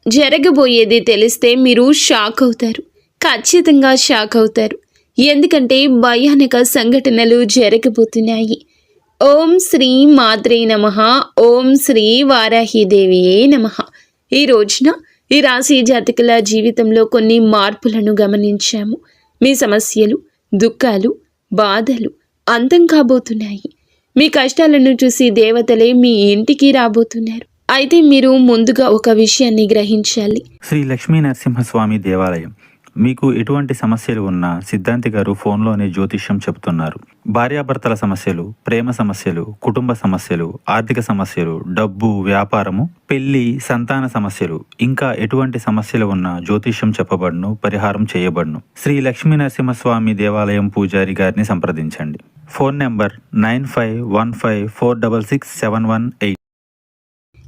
జరగబోయేది తెలిస్తే మీరు షాక్ అవుతారు. ఖచ్చితంగా షాక్ అవుతారు. ఎందుకంటే భయానక సంఘటనలు జరగబోతున్నాయి. ఓం శ్రీ మాత్రే నమః. ఓం శ్రీ వారాహిదేవియే నమః. ఈ రోజున ఈ రాశి జాతకుల జీవితంలో కొన్ని మార్పులను గమనించాము. మీ సమస్యలు, దుఃఖాలు, బాధలు అంతం కాబోతున్నాయి. మీ కష్టాలను చూసి దేవతలే మీ ఇంటికి రాబోతున్నారు. అయితే మీరు ముందుగా ఒక విషయాన్ని గ్రహించాలి. శ్రీ లక్ష్మీ నరసింహస్వామి దేవాలయం. మీకు ఎటువంటి సమస్యలు ఉన్నా సిద్ధాంతి గారు ఫోన్లోనే జ్యోతిష్యం చెబుతున్నారు. భార్యాభర్తల సమస్యలు, ప్రేమ సమస్యలు, కుటుంబ సమస్యలు, ఆర్థిక సమస్యలు, డబ్బు, వ్యాపారము, పెళ్లి, సంతాన సమస్యలు, ఇంకా ఎటువంటి సమస్యలు ఉన్నా జ్యోతిష్యం చెప్పబడును, పరిహారం చేయబడును. శ్రీ లక్ష్మీ నరసింహస్వామి దేవాలయం పూజారి గారిని సంప్రదించండి. Phone number 9515466718.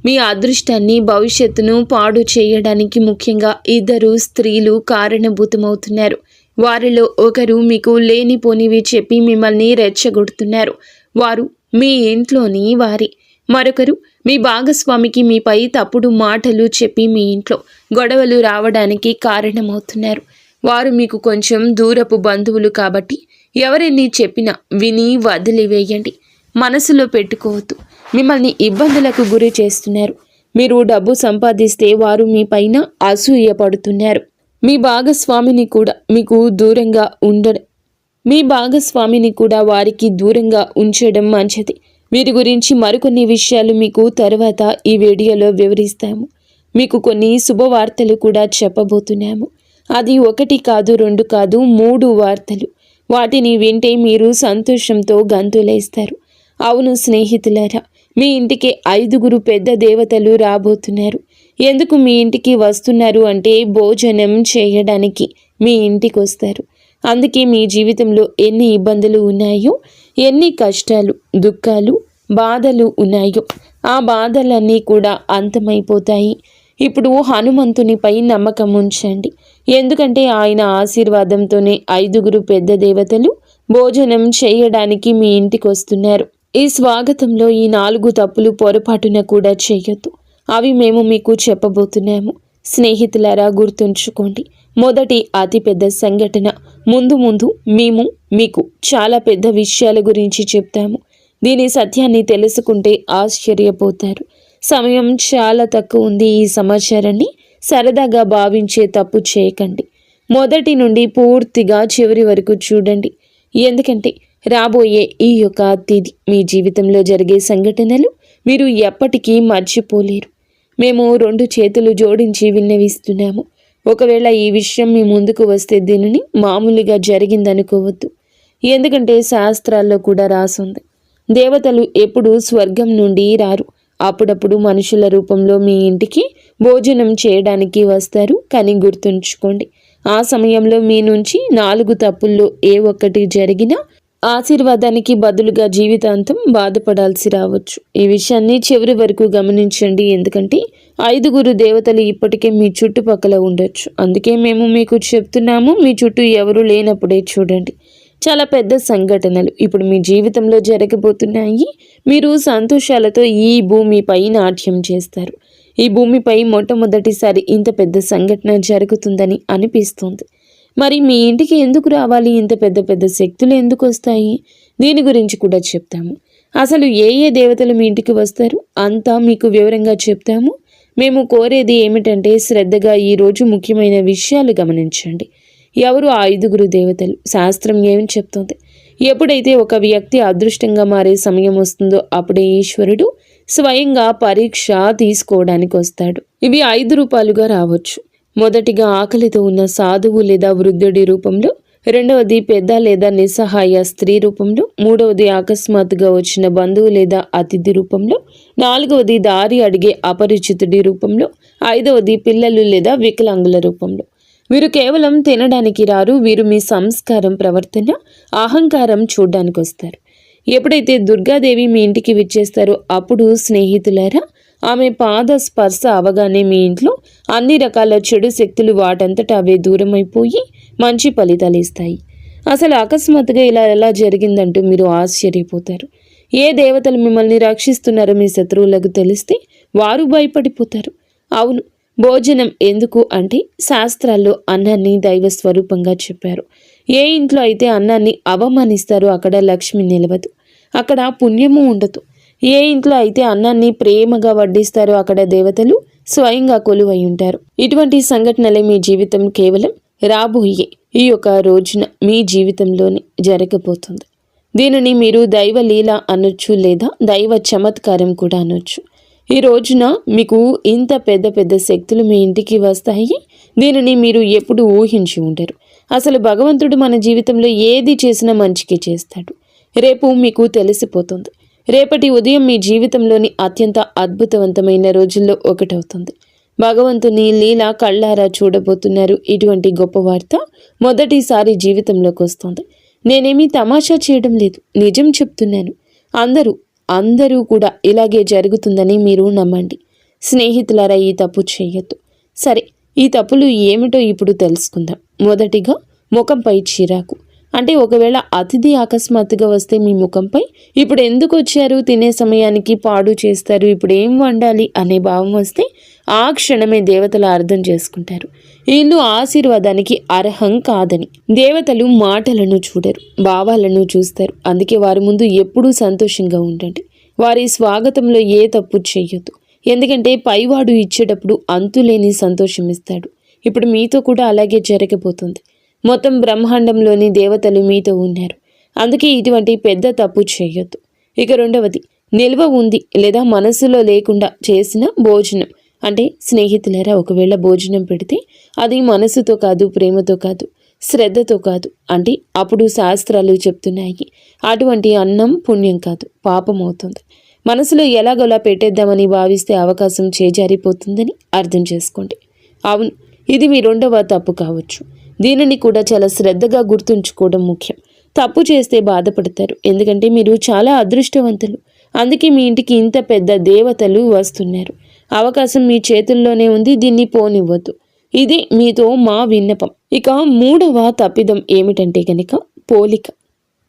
మీ అదృష్టాన్ని, భవిష్యత్తును పాడు చేయడానికి ముఖ్యంగా ఇద్దరు స్త్రీలు కారణభూతమవుతున్నారు. వారిలో ఒకరు మీకు లేనిపోనివి చెప్పి మిమ్మల్ని రెచ్చగొడుతున్నారు. వారు మీ ఇంట్లోని వారి. మరొకరు మీ భాగస్వామికి మీపై తప్పుడు మాటలు చెప్పి మీ ఇంట్లో గొడవలు రావడానికి కారణమవుతున్నారు. వారు మీకు కొంచెం దూరపు బంధువులు కాబట్టి ఎవరెన్ని చెప్పినా విని వదిలివేయండి. మనసులో పెట్టుకోవద్దు. మిమ్మల్ని ఇబ్బందులకు గురి చేస్తున్నారు. మీరు డబ్బు సంపాదిస్తే వారు మీ పైన అసూయ పడుతున్నారు. మీ భాగస్వామిని కూడా వారికి దూరంగా ఉంచడం మంచిది. వీరి గురించి మరికొన్ని విషయాలు మీకు తర్వాత ఈ వీడియోలో వివరిస్తాము. మీకు కొన్ని శుభవార్తలు కూడా చెప్పబోతున్నాము. అది 1 కాదు, 2 కాదు, 3 వార్తలు. వాటిని వింటే మీరు సంతోషంతో గంతులేస్తారు. అవును స్నేహితులారా, మీ ఇంటికి 5 పెద్ద దేవతలు రాబోతున్నారు. ఎందుకు మీ ఇంటికి వస్తున్నారు అంటే భోజనం చేయడానికి మీ ఇంటికి వస్తారు. అందుకే మీ జీవితంలో ఎన్ని ఇబ్బందులు ఉన్నాయో, ఎన్ని కష్టాలు, దుఃఖాలు, బాధలు ఉన్నాయో ఆ బాధలన్నీ కూడా అంతమైపోతాయి. ఇప్పుడు హనుమంతునిపై నమ్మకం ఉంచండి. ఎందుకంటే ఆయన ఆశీర్వాదంతోనే 5 పెద్ద దేవతలు భోజనం చేయడానికి మీ ఇంటికి వస్తున్నారు. ఈ స్వాగతంలో ఈ 4 తప్పులు పొరపాటున కూడా చేయొద్దు. అవి మేము మీకు చెప్పబోతున్నాము. స్నేహితులారా, గుర్తుంచుకోండి. మొదటి అతిపెద్ద సంఘటన. ముందు మేము మీకు చాలా పెద్ద విషయాల గురించి చెప్తాము. దీని సత్యాన్ని తెలుసుకుంటే ఆశ్చర్యపోతారు. సమయం చాలా తక్కువ ఉంది. ఈ సమాచారాన్ని సరదాగా భావించే తప్పు చేయకండి. మొదటి నుండి పూర్తిగా చివరి వరకు చూడండి. ఎందుకంటే రాబోయే ఈ యొక్క తిథి మీ జీవితంలో జరిగే సంఘటనలు మీరు ఎప్పటికీ మర్చిపోలేరు. మేము 2 చేతులు జోడించి విన్నవిస్తున్నాము. ఒకవేళ ఈ విషయం మీ ముందుకు వస్తే దీనిని మామూలుగా జరిగిందనుకోవద్దు. ఎందుకంటే శాస్త్రాల్లో కూడా రాసుంది, దేవతలు ఎప్పుడూ స్వర్గం నుండి రారు. అప్పుడప్పుడు మనుషుల రూపంలో మీ ఇంటికి భోజనం చేయడానికి వస్తారు. కానీ గుర్తుంచుకోండి, ఆ సమయంలో మీ నుంచి 4 తప్పుల్లో ఏ ఒక్కటి జరిగినా ఆశీర్వాదానికి బదులుగా జీవితాంతం బాధపడాల్సి రావచ్చు. ఈ విషయాన్ని చివరి వరకు గమనించండి. ఎందుకంటే 5 దేవతలు ఇప్పటికే మీ చుట్టుపక్కల ఉండొచ్చు. అందుకే మేము మీకు చెప్తున్నాము. మీ చుట్టూ ఎవరు లేనప్పుడే చూడండి. చాలా పెద్ద సంఘటనలు ఇప్పుడు మీ జీవితంలో జరగబోతున్నాయి. మీరు సంతోషాలతో ఈ భూమిపై నాట్యం చేస్తారు. ఈ భూమిపై మొట్టమొదటిసారి ఇంత పెద్ద సంఘటన జరుగుతుందని అనిపిస్తుంది. మరి మీ ఇంటికి ఎందుకు రావాలి? ఇంత పెద్ద పెద్ద శక్తులు ఎందుకు వస్తాయి? దీని గురించి కూడా చెప్తాము. అసలు ఏ దేవతలు మీ ఇంటికి వస్తారు అంతా మీకు వివరంగా చెప్తాము. మేము కోరేది ఏమిటంటే శ్రద్ధగా ఈరోజు ముఖ్యమైన విషయాలు గమనించండి. ఎవరు ఆ 5 దేవతలు? శాస్త్రం ఏమి చెప్తుంది? ఎప్పుడైతే ఒక వ్యక్తి అదృష్టంగా మారే సమయం వస్తుందో అప్పుడే ఈశ్వరుడు స్వయంగా పరీక్ష తీసుకోవడానికి వస్తాడు. ఇవి 5 రూపాలుగా రావచ్చు. మొదటిగా ఆకలితో ఉన్న సాధువు లేదా వృద్ధుడి రూపంలో, రెండవది పెద్ద లేదా నిస్సహాయ స్త్రీ రూపంలో, మూడవది అకస్మాత్తుగా వచ్చిన బంధువు లేదా అతిథి రూపంలో, నాలుగవది దారి అడిగే అపరిచితుడి రూపంలో, 5వది పిల్లలు లేదా వికలాంగుల రూపంలో. వీరు కేవలం తినడానికి రారు. వీరు మీ సంస్కారం, ప్రవర్తన, అహంకారం చూడ్డానికి వస్తారు. ఎప్పుడైతే దుర్గాదేవి మీ ఇంటికి విచ్చేస్తారో అప్పుడు స్నేహితులారా, ఆమె పాద స్పర్శ అవగానే మీ ఇంట్లో అన్ని రకాల చెడు శక్తులు వాటంతట అవే దూరమైపోయి మంచి ఫలితాలు ఇస్తాయి. అసలు అకస్మాత్తుగా ఇలా ఎలా జరిగిందంటూ మీరు ఆశ్చర్యపోతారు. ఏ దేవతలు మిమ్మల్ని రక్షిస్తున్నారో మీ శత్రువులకు తెలిస్తే వారు భయపడిపోతారు. అవును, భోజనం ఎందుకు అంటే శాస్త్రాల్లో అన్నాన్ని దైవ స్వరూపంగా చెప్పారు. ఏ ఇంట్లో అయితే అన్నాన్ని అవమానిస్తారో అక్కడ లక్ష్మి నిలవదు, అక్కడ పుణ్యము ఉండదు. ఏ ఇంట్లో అయితే అన్నాన్ని ప్రేమగా వడ్డిస్తారో అక్కడ దేవతలు స్వయంగా కొలువై ఉంటారు. ఇటువంటి సంఘటనలే మీ జీవితం కేవలం రాబోయే ఈ యొక్క రోజున మీ జీవితంలోనే జరగబోతుంది. దీనిని మీరు దైవ లీల అనొచ్చు, లేదా దైవ చమత్కారం కూడా అనొచ్చు. ఈ రోజున మీకు ఇంత పెద్ద పెద్ద శక్తులు మీ ఇంటికి వస్తాయి. దీనిని మీరు ఎప్పుడు ఊహించి ఉండరు. అసలు భగవంతుడు మన జీవితంలో ఏది చేసినా మంచికి చేస్తాడు. రేపు మీకు తెలిసిపోతుంది. రేపటి ఉదయం మీ జీవితంలోని అత్యంత అద్భుతవంతమైన రోజుల్లో ఒకటవుతుంది. భగవంతుని లీల కళ్ళారా చూడబోతున్నారు. ఇటువంటి గొప్ప వార్త మొదటిసారి జీవితంలోకి వస్తుంది. నేనేమీ తమాషా చేయడం లేదు, నిజం చెప్తున్నాను. అందరూ కూడా ఇలాగే జరుగుతుందని మీరు నమ్మండి. స్నేహితులారా, ఈ తప్పు చేయొద్దు. సరే, ఈ తప్పులు ఏమిటో ఇప్పుడు తెలుసుకుందాం. మొదటిగా, ముఖంపై చిరాకు. అంటే ఒకవేళ అతిథి అకస్మాత్తుగా వస్తే మీ ముఖంపై ఇప్పుడు ఎందుకు వచ్చారు, తినే సమయానికి పాడు చేస్తారు, ఇప్పుడు ఏం వండాలి అనే భావం వస్తే ఆ క్షణమే దేవతలు అర్థం చేసుకుంటారు ఇల్లు ఆశీర్వాదానికి అర్హం కాదని. దేవతలు మాటలను చూడరు, భావాలను చూస్తారు. అందుకే వారి ముందు ఎప్పుడూ సంతోషంగా ఉండండి. వారి స్వాగతంలో ఏ తప్పు చెయ్యొద్దు. ఎందుకంటే పైవాడు ఇచ్చేటప్పుడు అంతులేని సంతోషం ఇస్తాడు. ఇప్పుడు మీతో కూడా అలాగే జరగబోతుంది. మొత్తం బ్రహ్మాండంలోని దేవతలు మీతో ఉన్నారు. అందుకే ఇటువంటి పెద్ద తప్పు చేయొద్దు. ఇక రెండవది, నిల్వ ఉంది లేదా మనసులో లేకుండా చేసిన భోజనం. అంటే స్నేహితులారా, ఒకవేళ భోజనం పెడితే అది మనసుతో కాదు, ప్రేమతో కాదు, శ్రద్ధతో కాదు అంటే అప్పుడు శాస్త్రాలు చెప్తున్నాయి అటువంటి అన్నం పుణ్యం కాదు, పాపం అవుతుంది. మనసులో ఎలాగోలా పెట్టేద్దామని భావిస్తే అవకాశం చేజారిపోతుందని అర్థం చేసుకోండి. అవును, ఇది మీ రెండవ తప్పు కావచ్చు. దీనిని కూడా చాలా శ్రద్ధగా గుర్తుంచుకోవడం ముఖ్యం. తప్పు చేస్తే బాధపడతారు, ఎందుకంటే మీరు చాలా అదృష్టవంతులు. అందుకే మీ ఇంటికి ఇంత పెద్ద దేవతలు వస్తున్నారు. అవకాశం మీ చేతుల్లోనే ఉంది, దీన్ని పోనివ్వద్దు. ఇది మీతో మా విన్నపం. ఇక మూడవ తప్పిదం ఏమిటంటే గనక పోలిక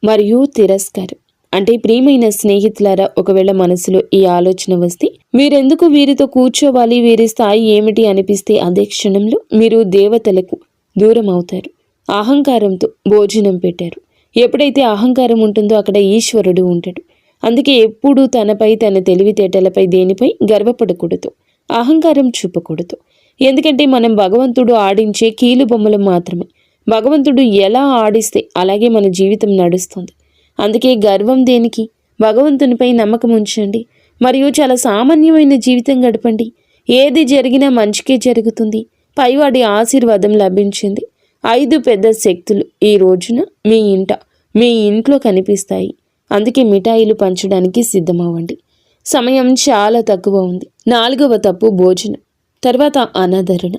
మరియు తిరస్కారం. అంటే ప్రియమైన స్నేహితులారా, ఒకవేళ మనసులో ఈ ఆలోచన వస్తే మీరెందుకు వీరితో కూర్చోవాలి, వీరి స్థాయి ఏమిటి అనిపిస్తే అదే క్షణంలో మీరు దేవతలకు దూరం అవుతారు. అహంకారంతో భోజనం పెట్టారు. ఎప్పుడైతే అహంకారం ఉంటుందో అక్కడ ఈశ్వరుడు ఉంటాడు. అందుకే ఎప్పుడూ తనపై, తన తెలివితేటలపై, దేనిపై గర్వపడకూడదు, అహంకారం చూపకూడదు. ఎందుకంటే మనం భగవంతుడు ఆడించే కీలు బొమ్మలు మాత్రమే. భగవంతుడు ఎలా ఆడిస్తే అలాగే మన జీవితం నడుస్తుంది. అందుకే గర్వం దేనికి? భగవంతునిపై నమ్మకం ఉంచండి. మరియు చాలా సామాన్యమైన జీవితం గడపండి. ఏది జరిగినా మంచికే జరుగుతుంది. పైవాడి ఆశీర్వాదం లభించింది. 5 పెద్ద శక్తులు ఈ రోజున మీ ఇంట్లో కనిపిస్తాయి. అందుకే మిఠాయిలు పంచడానికి సిద్ధమవ్వండి. సమయం చాలా తక్కువ ఉంది. 4వ తప్పు భోజనం, తర్వాత అనాదరణ.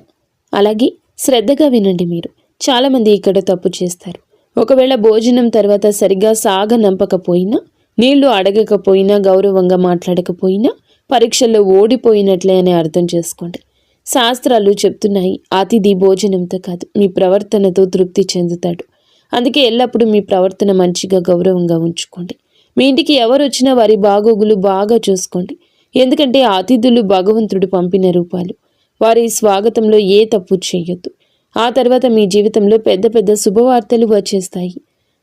అలాగే శ్రద్ధగా వినండి. మీరు చాలామంది ఇక్కడ తప్పు చేస్తారు. ఒకవేళ భోజనం తర్వాత సరిగ్గా సాగనంపకపోయినా, నీళ్లు అడగకపోయినా, గౌరవంగా మాట్లాడకపోయినా పరీక్షల్లో ఓడిపోయినట్లే అని అర్థం చేసుకోండి. శాస్త్రాలు చెప్తున్నాయి అతిథి భోజనంతో కాదు మీ ప్రవర్తనతో తృప్తి చెందుతాడు. అందుకే ఎల్లప్పుడూ మీ ప్రవర్తన మంచిగా, గౌరవంగా ఉంచుకోండి. మీ ఇంటికి ఎవరు వచ్చినా వారి బాగోగులు బాగా చూసుకోండి. ఎందుకంటే అతిథులు భగవంతుడు పంపిన రూపాలు. వారి స్వాగతంలో ఏ తప్పు చేయొద్దు. ఆ తర్వాత మీ జీవితంలో పెద్ద పెద్ద శుభవార్తలు వచ్చేస్తాయి.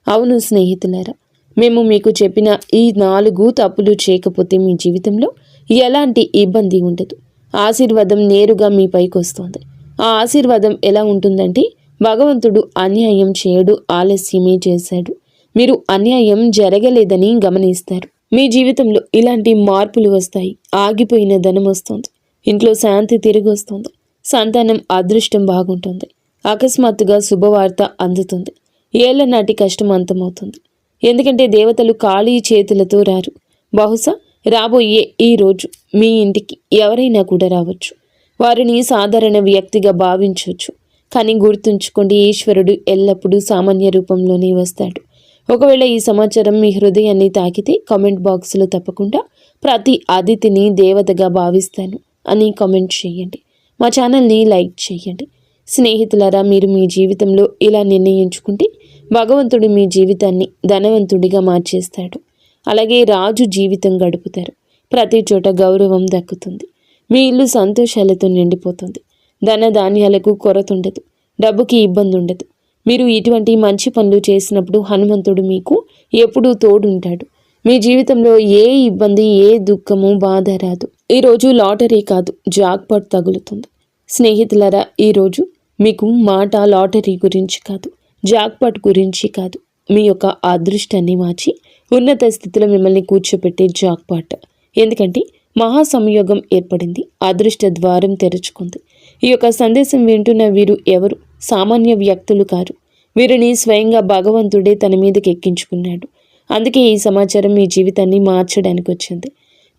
అవును స్నేహితులారా, మేము మీకు చెప్పిన ఈ 4 తప్పులు చేయకపోతే మీ జీవితంలో ఎలాంటి ఇబ్బంది ఉండదు. ఆశీర్వాదం నేరుగా మీ పైకి వస్తుంది. ఆ ఆశీర్వాదం ఎలా ఉంటుందంటే, భగవంతుడు అన్యాయం చేయడు, ఆలస్యమే చేశాడు. మీరు అన్యాయం జరగలేదని గమనిస్తారు. మీ జీవితంలో ఇలాంటి మార్పులు వస్తాయి. ఆగిపోయిన ధనం వస్తుంది. ఇంట్లో శాంతి తిరిగి వస్తుంది. సంతానం అదృష్టం బాగుంటుంది. అకస్మాత్తుగా శుభవార్త అందుతుంది. ఏళ్ల నాటి కష్టం అంతమవుతుంది. ఎందుకంటే దేవతలు ఖాళీ చేతులతో రారు. బహుశా రాబోయే ఈ రోజు మీ ఇంటికి ఎవరైనా కూడా రావచ్చు. వారిని సాధారణ వ్యక్తిగా భావించవచ్చు. కానీ గుర్తుంచుకోండి, ఈశ్వరుడు ఎల్లప్పుడూ సామాన్య రూపంలోనే వస్తాడు. ఒకవేళ ఈ సమాచారం మీ హృదయాన్ని తాకితే కామెంట్ బాక్స్లో తప్పకుండా ప్రతి అతిథిని దేవతగా భావిస్తాను అని కామెంట్ చేయండి. మా ఛానల్ని లైక్ చేయండి. స్నేహితులారా, మీరు మీ జీవితంలో ఇలా నిర్ణయించుకుంటే భగవంతుడు మీ జీవితాన్ని ధనవంతుడిగా మార్చేస్తాడు. అలాగే రాజు జీవితం గడుపుతారు. ప్రతి చోట గౌరవం దక్కుతుంది. మీ ఇల్లు సంతోషాలతో నిండిపోతుంది. ధన ధాన్యాలకు కొరత ఉండదు, డబ్బుకి ఇబ్బంది ఉండదు. మీరు ఇటువంటి మంచి పనులు చేసినప్పుడు హనుమంతుడు మీకు ఎప్పుడూ తోడుంటాడు. మీ జీవితంలో ఏ ఇబ్బంది, ఏ దుఃఖము, బాధ రాదు. ఈరోజు లాటరీ కాదు, జాక్పాట్ తగులుతుంది. స్నేహితులారా, ఈరోజు మీకు మాట లాటరీ గురించి కాదు, జాక్పాట్ గురించి కాదు, మీ యొక్క అదృష్టాన్ని మార్చి ఉన్నత స్థితిలో మిమ్మల్ని కూర్చోపెట్టే జాక్పాట్. ఎందుకంటే మహా సంయోగం ఏర్పడింది, అదృష్ట ద్వారం తెరుచుకుంది. ఈ యొక్క సందేశం వింటున్న వీరు ఎవరు సామాన్య వ్యక్తులు కారు. వీరిని స్వయంగా భగవంతుడే తన మీదకి ఎక్కించుకున్నాడు. అందుకే ఈ సమాచారం మీ జీవితాన్ని మార్చడానికి వచ్చింది.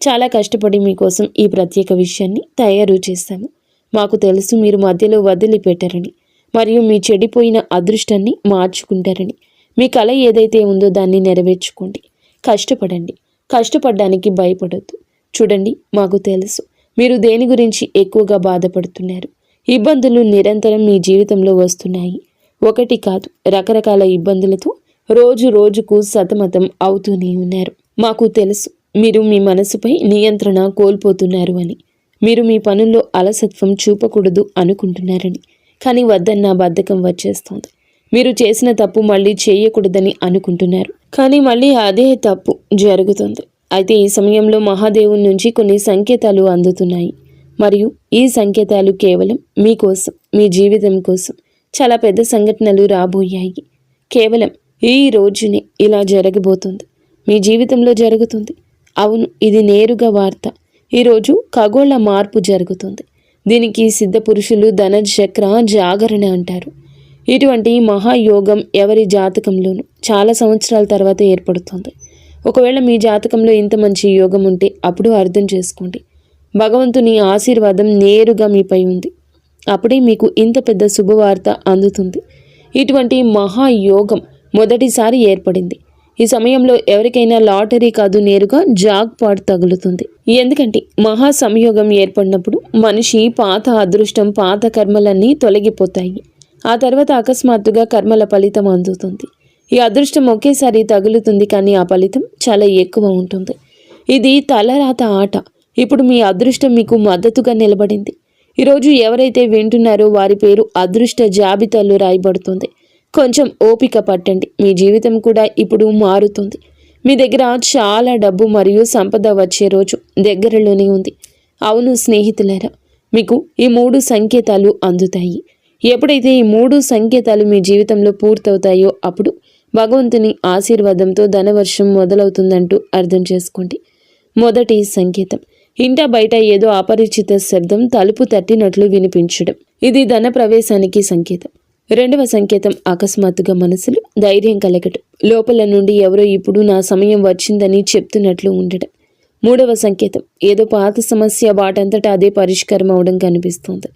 చాలా కష్టపడి మీకోసం ఈ ప్రత్యేక విషయాన్ని తయారు చేశాము. మాకు తెలుసు మీరు మధ్యలో వదిలిపెట్టారని, మరియు మీ చెడిపోయిన అదృష్టాన్ని మార్చుకుంటారని. మీ కళ ఏదైతే ఉందో దాన్ని నెరవేర్చుకోండి. కష్టపడండి, కష్టపడడానికి భయపడొద్దు. చూడండి, మాకు తెలుసు మీరు దేని గురించి ఎక్కువగా బాధపడుతున్నారు. ఇబ్బందులు నిరంతరం మీ జీవితంలో వస్తున్నాయి. ఒకటి కాదు, రకరకాల ఇబ్బందులతో రోజు రోజుకు సతమతం అవుతూనే ఉన్నారు. మాకు తెలుసు మీరు మీ మనసుపై నియంత్రణ కోల్పోతున్నారు అని. మీరు మీ పనుల్లో అలసత్వం చూపకూడదు అనుకుంటున్నారని. కానీ వద్దన్న బద్ధకం వచ్చేస్తుంది. మీరు చేసిన తప్పు మళ్ళీ చేయకూడదని అనుకుంటున్నారు, కానీ మళ్ళీ అదే తప్పు జరుగుతుంది. అయితే ఈ సమయంలో మహాదేవుని నుంచి కొన్ని సంకేతాలు అందుతున్నాయి, మరియు ఈ సంకేతాలు కేవలం మీకోసం, మీ జీవితం కోసం. చాలా పెద్ద సంఘటనలు రాబోయాయి. కేవలం ఈ రోజునే ఇలా జరగబోతుంది, మీ జీవితంలో జరుగుతుంది. అవును, ఇది నేరుగా వార్త. ఈరోజు ఖగోళ మార్పు జరుగుతుంది. దీనికి సిద్ధ పురుషులు ధనచక్ర జాగరణ అంటారు. ఇటువంటి మహాయోగం ఎవరి జాతకంలోనూ చాలా సంవత్సరాల తర్వాత ఏర్పడుతుంది. ఒకవేళ మీ జాతకంలో ఇంత మంచి యోగం ఉంటే అప్పుడు అర్థం చేసుకోండి, భగవంతుని ఆశీర్వాదం నేరుగా మీపై ఉంది. అప్పుడే మీకు ఇంత పెద్ద శుభవార్త అందుతుంది. ఇటువంటి మహాయోగం మొదటిసారి ఏర్పడింది. ఈ సమయంలో ఎవరికైనా లాటరీ కాదు, నేరుగా జాక్పాట్ తగులుతుంది. ఎందుకంటే మహా సంయోగం ఏర్పడినప్పుడు మనిషి పాత అదృష్టం, పాత కర్మలన్నీ తొలగిపోతాయి. ఆ తర్వాత అకస్మాత్తుగా కర్మల ఫలితం అందుతుంది. ఈ అదృష్టం ఒకేసారి తగులుతుంది, కానీ ఆ ఫలితం చాలా ఎక్కువ ఉంటుంది. ఇది తలరాత ఆట. ఇప్పుడు మీ అదృష్టం మీకు మద్దతుగా నిలబడింది. ఈరోజు ఎవరైతే వింటున్నారో వారి పేరు అదృష్ట జాబితాలో రాయబడుతుంది. కొంచెం ఓపిక పట్టండి, మీ జీవితం కూడా ఇప్పుడు మారుతుంది. మీ దగ్గర చాలా డబ్బు మరియు సంపద వచ్చే రోజు దగ్గరలోనే ఉంది. అవును స్నేహితులారా, మీకు ఈ 3 సంకేతాలు అందుతాయి. ఎప్పుడైతే ఈ 3 సంకేతాలు మీ జీవితంలో పూర్తవుతాయో అప్పుడు భగవంతుని ఆశీర్వాదంతో ధనవర్షం మొదలవుతుందంటూ అర్థం చేసుకోండి. మొదటి సంకేతం, ఇంట బయట ఏదో అపరిచిత శబ్దం తలుపు తట్టినట్లు వినిపించడం. ఇది ధన ప్రవేశానికి సంకేతం. రెండవ సంకేతం, అకస్మాత్తుగా మనసులో ధైర్యం కలగటం. లోపల నుండి ఎవరో ఇప్పుడు నా సమయం వచ్చిందని చెప్తున్నట్లు ఉండడం. మూడవ సంకేతం, ఏదో పాత సమస్య వాటంతటా అదే పరిష్కారం అవడం కనిపిస్తుంది.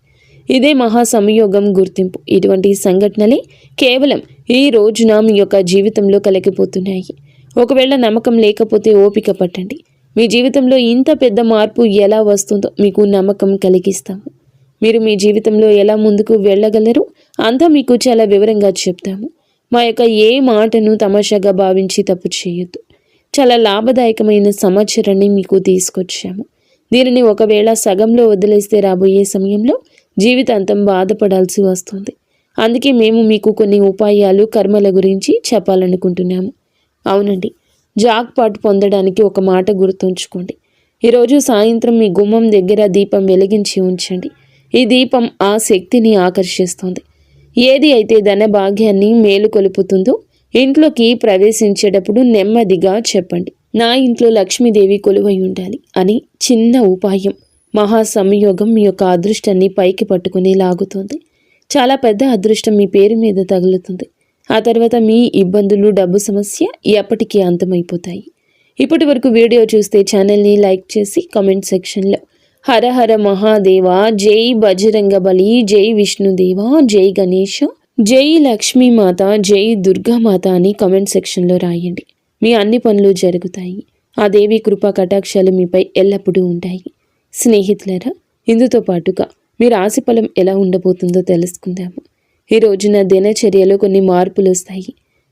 ఇదే మహా సంయోగం గుర్తింపు. ఇటువంటి సంఘటనలే కేవలం ఈ రోజున మీ యొక్క జీవితంలో కలిగిపోతున్నాయి. ఒకవేళ నమ్మకం లేకపోతే ఓపిక పట్టండి. మీ జీవితంలో ఇంత పెద్ద మార్పు ఎలా వస్తుందో మీకు నమ్మకం కలిగిస్తాము. మీరు మీ జీవితంలో ఎలా ముందుకు వెళ్ళగలరు అంతా మీకు చాలా వివరంగా చెప్తాము. మా యొక్క ఏ మాటను తమాషాగా భావించి తప్పు చేయొద్దు. చాలా లాభదాయకమైన సమాచారాన్ని మీకు తీసుకొచ్చాము. దీనిని ఒకవేళ సగంలో వదిలేస్తే రాబోయే సమయంలో జీవితాంతం బాధపడాల్సి వస్తుంది. అందుకే మేము మీకు కొన్ని ఉపాయాలు, కర్మల గురించి చెప్పాలనుకుంటున్నాము. అవునండి, జాక్పాట్ పొందడానికి ఒక మాట గుర్తుంచుకోండి. ఈరోజు సాయంత్రం మీ గుమ్మం దగ్గర దీపం వెలిగించి ఉంచండి. ఈ దీపం ఆ శక్తిని ఆకర్షిస్తుంది. ఏది అయితే ధన భాగ్యాన్ని మేలుకొలుపుతుందో ఇంట్లోకి ప్రవేశించేటప్పుడు నెమ్మదిగా చెప్పండి, నా ఇంట్లో లక్ష్మీదేవి కొలువై ఉండాలి అని. చిన్న ఉపాయం మహా సంయోగం మీ యొక్క అదృష్టాన్ని పైకి పట్టుకుని లాగుతుంది. చాలా పెద్ద అదృష్టం మీ పేరు మీద తగులుతుంది. ఆ తర్వాత మీ ఇబ్బందులు, డబ్బు సమస్య ఎప్పటికీ అంతమైపోతాయి. ఇప్పటి వరకు వీడియో చూస్తే ఛానల్ని లైక్ చేసి కామెంట్ సెక్షన్లో హర హర మహాదేవ, జై బజరంగబలి, జై విష్ణుదేవ, జై గణేష, జై లక్ష్మీమాత, జై దుర్గామాత అని కామెంట్ సెక్షన్లో రాయండి. మీ అన్ని పనులు జరుగుతాయి. ఆ దేవి కృపా కటాక్షాలు మీపై ఎల్లప్పుడూ ఉంటాయి. స్నేహితులారా, ఇందుతో పాటుగా మీ రాశి ఫలం ఎలా ఉండబోతుందో తెలుసుకుందాము. ఈ రోజున దినచర్యలో కొన్ని మార్పులు వస్తాయి.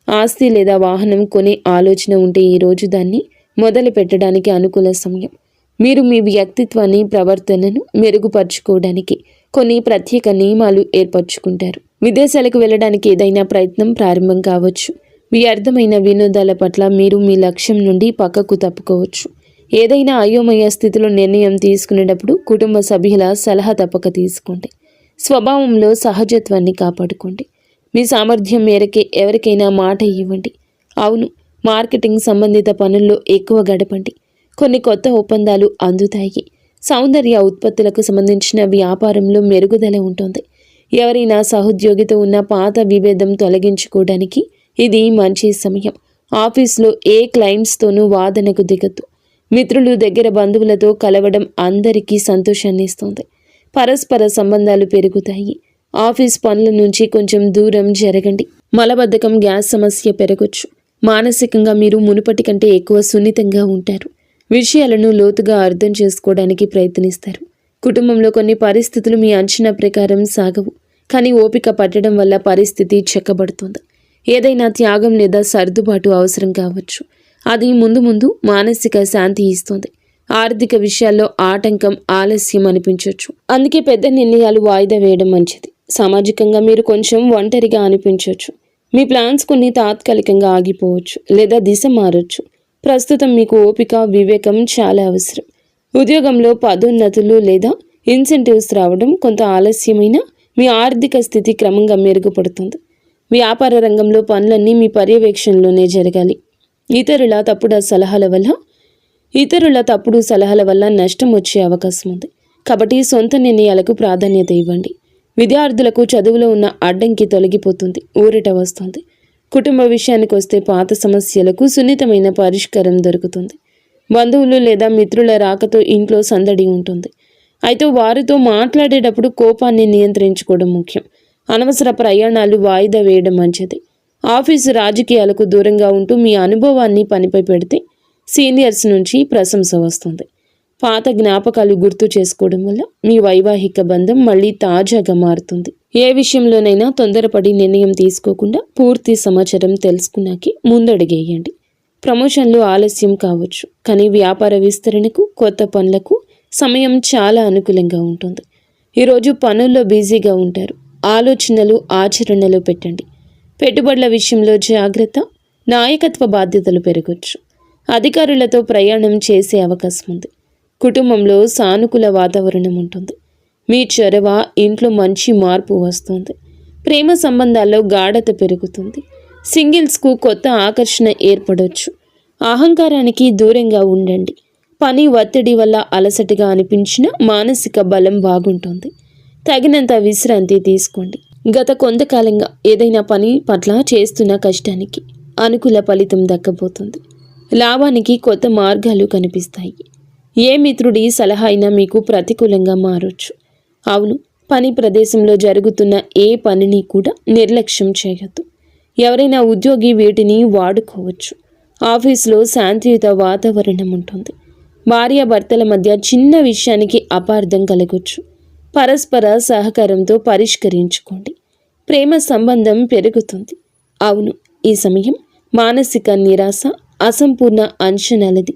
ఆస్తి లేదా వాహనం కొనే ఆలోచన ఉంటే ఈరోజు దాన్ని మొదలు పెట్టడానికి అనుకూల సమయం. మీరు మీ వ్యక్తిత్వాన్ని, ప్రవర్తనను మెరుగుపరుచుకోవడానికి కొన్ని ప్రత్యేక నియమాలు ఏర్పరచుకుంటారు. విదేశాలకు వెళ్ళడానికి ఏదైనా ప్రయత్నం ప్రారంభం కావచ్చు. వ్యర్థమైన వినోదాల పట్ల మీరు మీ లక్ష్యం నుండి పక్కకు తప్పుకోవచ్చు. ఏదైనా అయోమయ స్థితిలో నిర్ణయం తీసుకునేటప్పుడు కుటుంబ సభ్యుల సలహా తప్పక తీసుకోండి. స్వభావంలో సహజత్వాన్ని కాపాడుకోండి. మీ సామర్థ్యం మేరకే ఎవరికైనా మాట ఇవ్వండి. అవును, మార్కెటింగ్ సంబంధిత పనుల్లో ఎక్కువ గడపండి. కొన్ని కొత్త ఒప్పందాలు అందుతాయి. సౌందర్య ఉత్పత్తులకు సంబంధించిన వ్యాపారంలో మెరుగుదల ఉంటుంది. ఎవరైనా సహోద్యోగితో ఉన్న పాత విభేదం తొలగించుకోవడానికి ఇది మంచి సమయం. ఆఫీస్లో ఏ క్లయింట్స్తోనూ వాదనకు దిగద్దు. మిత్రులు, దగ్గర బంధువులతో కలవడం అందరికీ సంతోషాన్ని ఇస్తుంది. పరస్పర సంబంధాలు పెరుగుతాయి. ఆఫీస్ పనుల నుంచి కొంచెం దూరం జరగండి. మలబద్ధకం, గ్యాస్ సమస్య పెరగొచ్చు. మానసికంగా మీరు మునుపటి కంటే ఎక్కువ సున్నితంగా ఉంటారు. విషయాలను లోతుగా అర్థం చేసుకోవడానికి ప్రయత్నిస్తారు. కుటుంబంలో కొన్ని పరిస్థితులు మీ అంచనా ప్రకారం సాగవు, కానీ ఓపిక పట్టడం వల్ల పరిస్థితి చెక్కబడుతుంది. ఏదైనా త్యాగం లేదా సర్దుబాటు అవసరం కావచ్చు. అది ముందు మానసిక శాంతి ఇస్తుంది. ఆర్థిక విషయాల్లో ఆటంకం, ఆలస్యం అనిపించవచ్చు. అందుకే పెద్ద నిర్ణయాలు వాయిదా వేయడం మంచిది. సామాజికంగా మీరు కొంచెం ఒంటరిగా అనిపించవచ్చు. మీ ప్లాన్స్ కొన్ని తాత్కాలికంగా ఆగిపోవచ్చు లేదా దిశ మారొచ్చు. ప్రస్తుతం మీకు ఓపిక, వివేకం చాలా అవసరం. ఉద్యోగంలో పదోన్నతులు లేదా ఇన్సెంటివ్స్ రావడం కొంత ఆలస్యమైన మీ ఆర్థిక స్థితి క్రమంగా మెరుగుపడుతుంది. వ్యాపార రంగంలో పనులన్నీ మీ పర్యవేక్షణలోనే జరగాలి. ఇతరుల తప్పుడు సలహాల వల్ల నష్టం వచ్చే అవకాశం ఉంది. కాబట్టి సొంత నిర్ణయాలకు ప్రాధాన్యత ఇవ్వండి. విద్యార్థులకు చదువులో ఉన్న అడ్డంకి తొలగిపోతుంది, ఊరట వస్తుంది. కుటుంబ విషయానికి వస్తే పాత సమస్యలకు సున్నితమైన పరిష్కారం దొరుకుతుంది. బంధువులు లేదా మిత్రుల రాకతో ఇంట్లో సందడి ఉంటుంది. అయితే వారితో మాట్లాడేటప్పుడు కోపాన్ని నియంత్రించుకోవడం ముఖ్యం. అనవసర ప్రయాణాలు వాయిదా వేయడం మంచిది. ఆఫీసు రాజకీయాలకు దూరంగా ఉంటూ మీ అనుభవాన్ని పనిపై పెడితే సీనియర్స్ నుంచి ప్రశంస వస్తుంది. పాత జ్ఞాపకాలు గుర్తు చేసుకోవడం వల్ల మీ వైవాహిక బంధం మళ్ళీ తాజాగా మారుతుంది. ఏ విషయంలోనైనా తొందరపడి నిర్ణయం తీసుకోకుండా పూర్తి సమాచారం తెలుసుకున్నాకే ముందడుగేయండి. ప్రమోషన్లు ఆలస్యం కావచ్చు, కానీ వ్యాపార విస్తరణకు, కొత్త పనులకు సమయం చాలా అనుకూలంగా ఉంటుంది. ఈరోజు పనుల్లో బిజీగా ఉంటారు. ఆలోచనలు ఆచరణలో పెట్టండి. పెట్టుబడుల విషయంలో జాగ్రత్త. నాయకత్వ బాధ్యతలు పెరగొచ్చు. అధికారులతో ప్రయాణం చేసే అవకాశం ఉంది. కుటుంబంలో సానుకూల వాతావరణం ఉంటుంది. మీ చొరవ ఇంట్లో మంచి మార్పు వస్తుంది. ప్రేమ సంబంధాల్లో గాఢత పెరుగుతుంది. సింగిల్స్కు కొత్త ఆకర్షణ ఏర్పడవచ్చు. అహంకారానికి దూరంగా ఉండండి. పని ఒత్తిడి వల్ల అలసటగా అనిపించిన మానసిక బలం బాగుంటుంది. తగినంత విశ్రాంతి తీసుకోండి. గత కొంతకాలంగా ఏదైనా పని పట్ల చేస్తున్న కష్టానికి అనుకూల ఫలితం దక్కబోతుంది. లాభానికి కొత్త మార్గాలు కనిపిస్తాయి. ఏ మిత్రుడి సలహా అయినా మీకు ప్రతికూలంగా మారొచ్చు. అవును, పని ప్రదేశంలో జరుగుతున్న ఏ పనిని కూడా నిర్లక్ష్యం చేయొద్దు. ఎవరైనా ఉద్యోగి వీటిని వాడుకోవచ్చు. ఆఫీసులో శాంతియుత వాతావరణం ఉంటుంది. భార్యాభర్తల మధ్య చిన్న విషయానికి అపార్థం కలగొచ్చు. పరస్పర సహకారంతో పరిష్కరించుకోండి. ప్రేమ సంబంధం పెరుగుతుంది. అవును, ఈ సమయం మానసిక నిరాశ, అసంపూర్ణ అంచనాలది.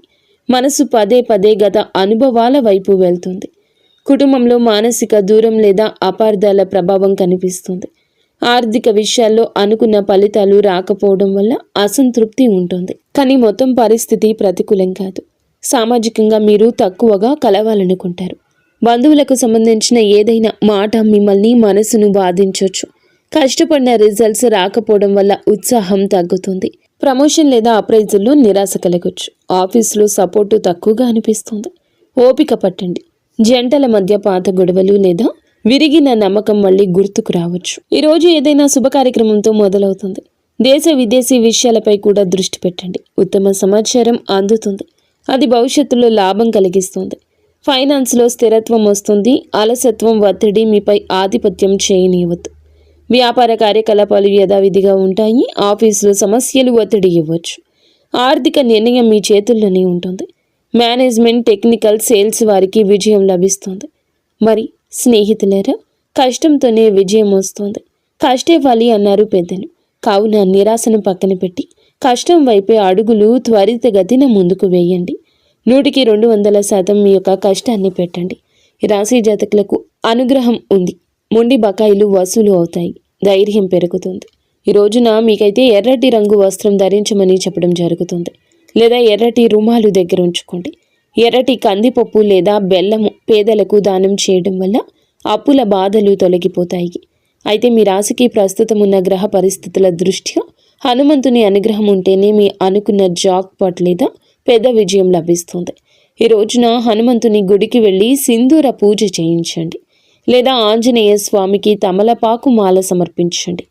మనసు పదే పదే గత అనుభవాల వైపు వెళ్తుంది. కుటుంబంలో మానసిక దూరం లేదా అపార్థాల ప్రభావం కనిపిస్తుంది. ఆర్థిక విషయాల్లో అనుకున్న ఫలితాలు రాకపోవడం వల్ల అసంతృప్తి ఉంటుంది. కానీ మొత్తం పరిస్థితి ప్రతికూలం కాదు. సామాజికంగా మీరు తక్కువగా కలవాలనుకుంటారు. బంధువులకు సంబంధించిన ఏదైనా మాట మిమ్మల్ని మనసును బాధించవచ్చు. కష్టపడిన రిజల్ట్స్ రాకపోవడం వల్ల ఉత్సాహం తగ్గుతుంది. ప్రమోషన్ లేదా అప్రైజుల్లో నిరాశ కలగొచ్చు. ఆఫీసులో సపోర్టు తక్కువగా అనిపిస్తుంది. ఓపిక పట్టండి. జంటల మధ్య పాత గొడవలు లేదా విరిగిన నమ్మకం మళ్ళీ గుర్తుకు రావచ్చు. ఈరోజు ఏదైనా శుభ కార్యక్రమంతో మొదలవుతుంది. దేశ విదేశీ విషయాలపై కూడా దృష్టి పెట్టండి. ఉత్తమ సమాచారం అందుతుంది. అది భవిష్యత్తులో లాభం కలిగిస్తుంది. ఫైనాన్స్లో స్థిరత్వం వస్తుంది. అలసత్వం, ఒత్తిడి మీపై ఆధిపత్యం చేయనివ్వద్దు. వ్యాపార కార్యకలాపాలు యథావిధిగా ఉంటాయి. ఆఫీసులో సమస్యలు ఒత్తిడి ఇవ్వచ్చు. ఆర్థిక నిర్ణయం మీ చేతుల్లోనే ఉంటుంది. మేనేజ్మెంట్, టెక్నికల్, సేల్స్ వారికి విజయం లభిస్తుంది. మరి స్నేహితులారా, కష్టంతోనే విజయం వస్తుంది. కష్టే ఫలి అన్నారు పెద్దలు. కావున నిరాశను పక్కన పెట్టి కష్టం వైపే అడుగులు త్వరితగతిన ముందుకు వేయండి. 100% మీ యొక్క కష్టాన్ని పెట్టండి. ఈ రాశి జాతకులకు అనుగ్రహం ఉంది. మొండి బకాయిలు వసూలు అవుతాయి. ధైర్యం పెరుగుతుంది. ఈ రోజున మీకైతే ఎర్రటి రంగు వస్త్రం ధరించమని చెప్పడం జరుగుతుంది. లేదా ఎర్రటి రుమాలు దగ్గర ఉంచుకోండి. ఎర్రటి కందిపప్పు లేదా బెల్లము పేదలకు దానం చేయడం వల్ల అప్పుల బాధలు తొలగిపోతాయి. అయితే మీ రాశికి ప్రస్తుతం ఉన్న గ్రహ పరిస్థితుల దృష్ట్యా హనుమంతుని అనుగ్రహం ఉంటేనే మీ అనుకున్న జాక్ పాట్ లేదా పెద్ద విజయం లభిస్తుంది. ఈ రోజున హనుమంతుని గుడికి వెళ్ళి సింధూర పూజ చేయించండి. లేదా ఆంజనేయ స్వామికి తమలపాకు మాల సమర్పించండి.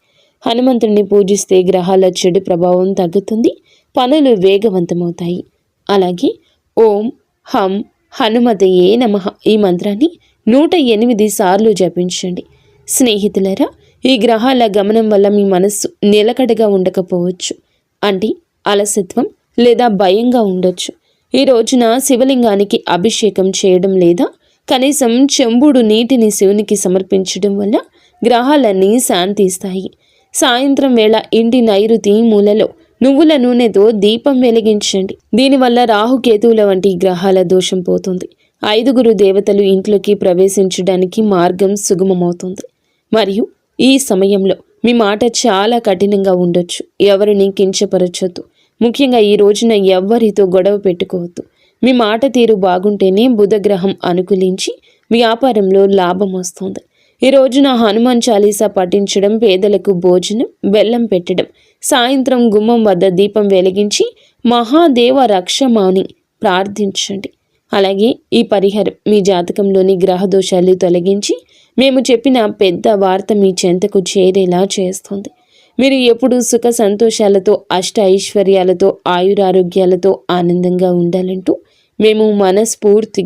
హనుమంతుడిని పూజిస్తే గ్రహాల చెడు ప్రభావం తగ్గుతుంది. పనులు వేగవంతమవుతాయి. అలాగే ఓం హం హనుమతయే నమః ఈ మంత్రాన్ని 108 సార్లు జపించండి. స్నేహితులరా, ఈ గ్రహాల గమనం వల్ల మీ మనస్సు నిలకడగా ఉండకపోవచ్చు. అంటే అలసత్వం లేదా భయంగా ఉండొచ్చు. ఈ రోజున శివలింగానికి అభిషేకం చేయడం లేదా కనీసం చెంబుడు నీటిని శివునికి సమర్పించడం వల్ల గ్రహాలన్నీ శాంతిస్తాయి. సాయంత్రం వేళ ఇంటి నైరుతి మూలలో నువ్వుల నూనెతో దీపం వెలిగించండి. దీనివల్ల రాహుకేతువుల వంటి గ్రహాల దోషం పోతుంది. 5 దేవతలు ఇంట్లోకి ప్రవేశించడానికి మార్గం సుగమమవుతుంది. మరియు ఈ సమయంలో మీ మాట చాలా కఠినంగా ఉండొచ్చు. ఎవరిని కించపరచొద్దు. ముఖ్యంగా ఈ రోజున ఎవ్వరితో గొడవ పెట్టుకోవద్దు. మీ మాట తీరు బాగుంటేనే బుధగ్రహం అనుకూలించి వ్యాపారంలో లాభం వస్తుంది. ఈ రోజున హనుమాన్ చాలీసా పఠించడం, పేదలకు భోజనం, బెల్లం పెట్టడం, సాయంత్రం గుమ్మం వద్ద దీపం వెలిగించి మహాదేవ రక్షమాని ప్రార్థించండి. అలాగే ఈ పరిహారం మీ జాతకంలోని గ్రహ దోషాలు తొలగించి మేము చెప్పిన పెద్ద వార్త మీ చెంతకు చేరేలా చేస్తుంది. మీరు ఎప్పుడూ సుఖ సంతోషాలతో, అష్ట ఐశ్వర్యాలతో, ఆయురారోగ్యాలతో ఆనందంగా ఉండాలంటూ మేము మనస్ఫూర్తిగా